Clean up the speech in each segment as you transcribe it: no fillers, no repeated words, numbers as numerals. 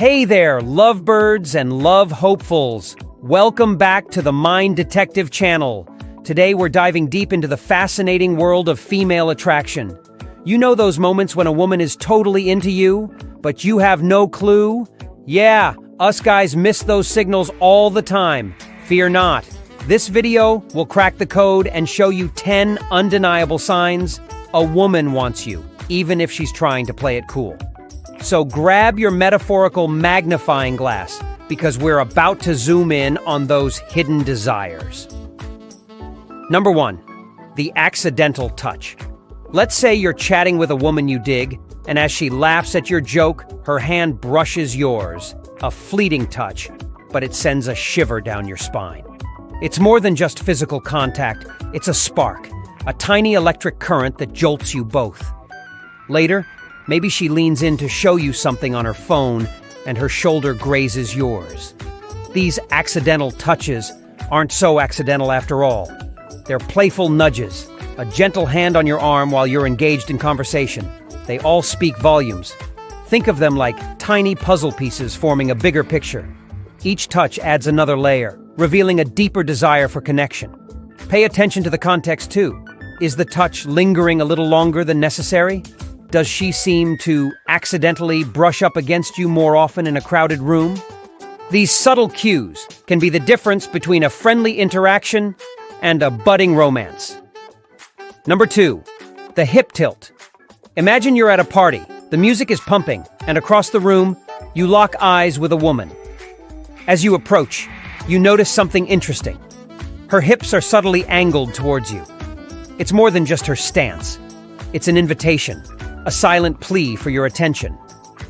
Hey there, lovebirds and love hopefuls. Welcome back to the Mind Detective channel. Today we're diving deep into the fascinating world of female attraction. You know those moments when a woman is totally into you, but you have no clue? Yeah, us guys miss those signals all the time. Fear not. This video will crack the code and show you 10 undeniable signs a woman wants you, even if she's trying to play it cool. So grab your metaphorical magnifying glass, because we're about to zoom in on those hidden desires. Number 1, the accidental touch. Let's say you're chatting with a woman you dig, and as she laughs at your joke, her hand brushes yours. A fleeting touch, but it sends a shiver down your spine. It's more than just physical contact, it's a spark, a tiny electric current that jolts you both. Later, maybe she leans in to show you something on her phone, and her shoulder grazes yours. These accidental touches aren't so accidental after all. They're playful nudges, a gentle hand on your arm while you're engaged in conversation. They all speak volumes. Think of them like tiny puzzle pieces forming a bigger picture. Each touch adds another layer, revealing a deeper desire for connection. Pay attention to the context too. Is the touch lingering a little longer than necessary? Does she seem to accidentally brush up against you more often in a crowded room? These subtle cues can be the difference between a friendly interaction and a budding romance. Number 2, the hip tilt. Imagine you're at a party, the music is pumping, and across the room, you lock eyes with a woman. As you approach, you notice something interesting. Her hips are subtly angled towards you. It's more than just her stance. It's an invitation, a silent plea for your attention.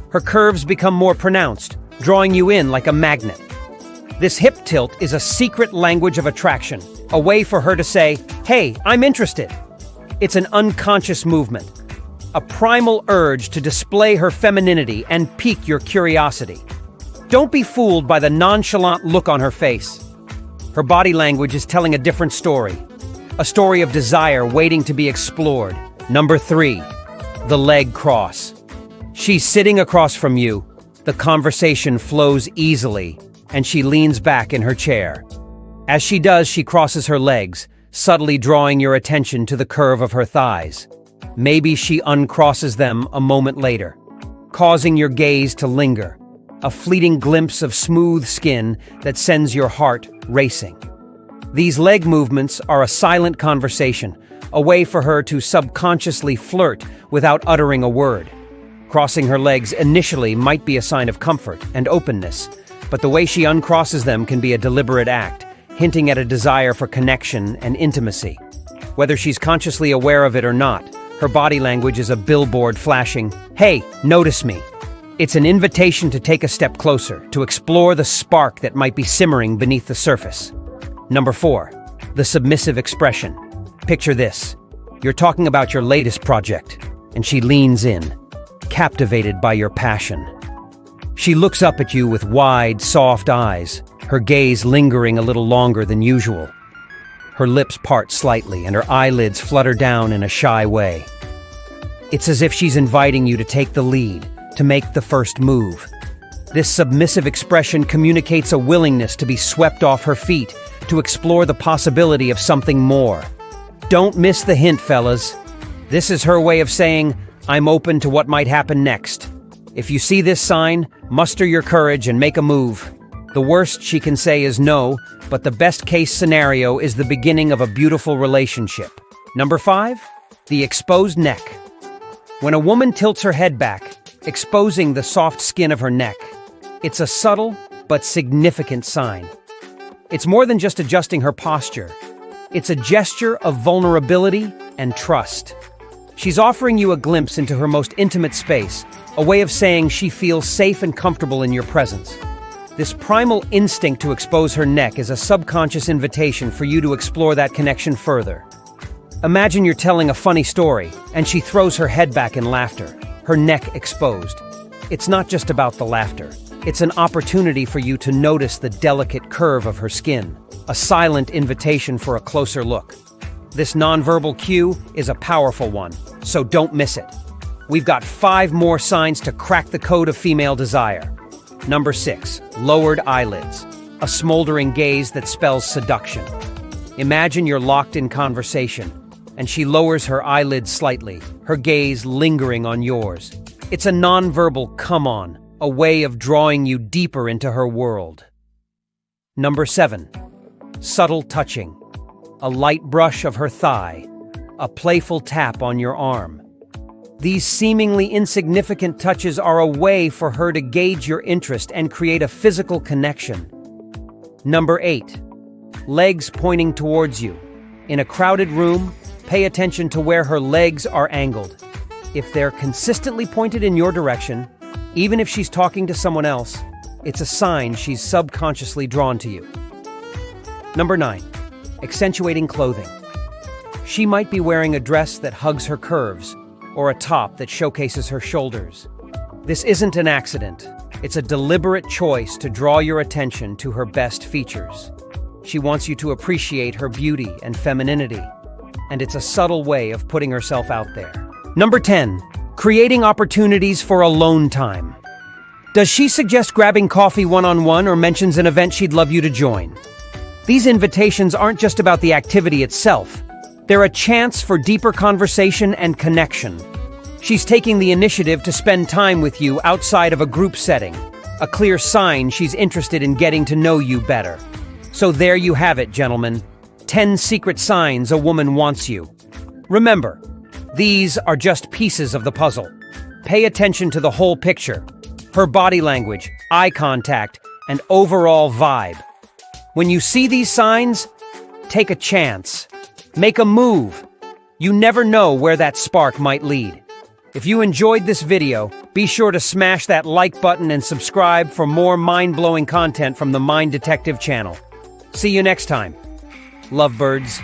Her curves become more pronounced, drawing you in like a magnet. This hip tilt is a secret language of attraction, a way for her to say, "Hey, I'm interested." It's an unconscious movement, a primal urge to display her femininity and pique your curiosity. Don't be fooled by the nonchalant look on her face. Her body language is telling a different story, a story of desire waiting to be explored. Number 3, the leg cross. She's sitting across from you. The conversation flows easily, and she leans back in her chair. As she does, she crosses her legs, subtly drawing your attention to the curve of her thighs. Maybe she uncrosses them a moment later, causing your gaze to linger, a fleeting glimpse of smooth skin that sends your heart racing. These leg movements are a silent conversation, a way for her to subconsciously flirt without uttering a word. Crossing her legs initially might be a sign of comfort and openness, but the way she uncrosses them can be a deliberate act, hinting at a desire for connection and intimacy. Whether she's consciously aware of it or not, her body language is a billboard flashing, "Hey, notice me." It's an invitation to take a step closer, to explore the spark that might be simmering beneath the surface. Number 4, the submissive expression. Picture this. You're talking about your latest project, and she leans in, captivated by your passion. She looks up at you with wide, soft eyes, her gaze lingering a little longer than usual. Her lips part slightly, and her eyelids flutter down in a shy way. It's as if she's inviting you to take the lead, to make the first move. This submissive expression communicates a willingness to be swept off her feet, to explore the possibility of something more. Don't miss the hint, fellas. This is her way of saying, "I'm open to what might happen next." If you see this sign, muster your courage and make a move. The worst she can say is no, but the best case scenario is the beginning of a beautiful relationship. Number 5, the exposed neck. When a woman tilts her head back, exposing the soft skin of her neck, it's a subtle but significant sign. It's more than just adjusting her posture. It's a gesture of vulnerability and trust. She's offering you a glimpse into her most intimate space, a way of saying she feels safe and comfortable in your presence. This primal instinct to expose her neck is a subconscious invitation for you to explore that connection further. Imagine you're telling a funny story, and she throws her head back in laughter, her neck exposed. It's not just about the laughter. It's an opportunity for you to notice the delicate curve of her skin, a silent invitation for a closer look. This nonverbal cue is a powerful one, so don't miss it. We've got 5 more signs to crack the code of female desire. Number 6. Lowered eyelids. A smoldering gaze that spells seduction. Imagine you're locked in conversation, and she lowers her eyelids slightly, her gaze lingering on yours. It's a nonverbal come on, a way of drawing you deeper into her world. Number 7. Subtle touching. A light brush of her thigh, a playful tap on your arm. These seemingly insignificant touches are a way for her to gauge your interest and create a physical connection. Number 8. Legs pointing towards you. In a crowded room, pay attention to where her legs are angled. If they're consistently pointed in your direction, even if she's talking to someone else, it's a sign she's subconsciously drawn to you. Number 9. Accentuating clothing. She might be wearing a dress that hugs her curves, or a top that showcases her shoulders. This isn't an accident. It's a deliberate choice to draw your attention to her best features. She wants you to appreciate her beauty and femininity, and it's a subtle way of putting herself out there. Number 10. Creating opportunities for alone time. Does she suggest grabbing coffee one-on-one or mentions an event she'd love you to join? These invitations aren't just about the activity itself. They're a chance for deeper conversation and connection. She's taking the initiative to spend time with you outside of a group setting, a clear sign she's interested in getting to know you better. So there you have it, gentlemen. 10 secret signs a woman wants you. Remember, these are just pieces of the puzzle. Pay attention to the whole picture, her body language, eye contact, and overall vibe. When you see these signs, take a chance. Make a move. You never know where that spark might lead. If you enjoyed this video, be sure to smash that like button and subscribe for more mind-blowing content from the Mind Detective channel. See you next time. Lovebirds.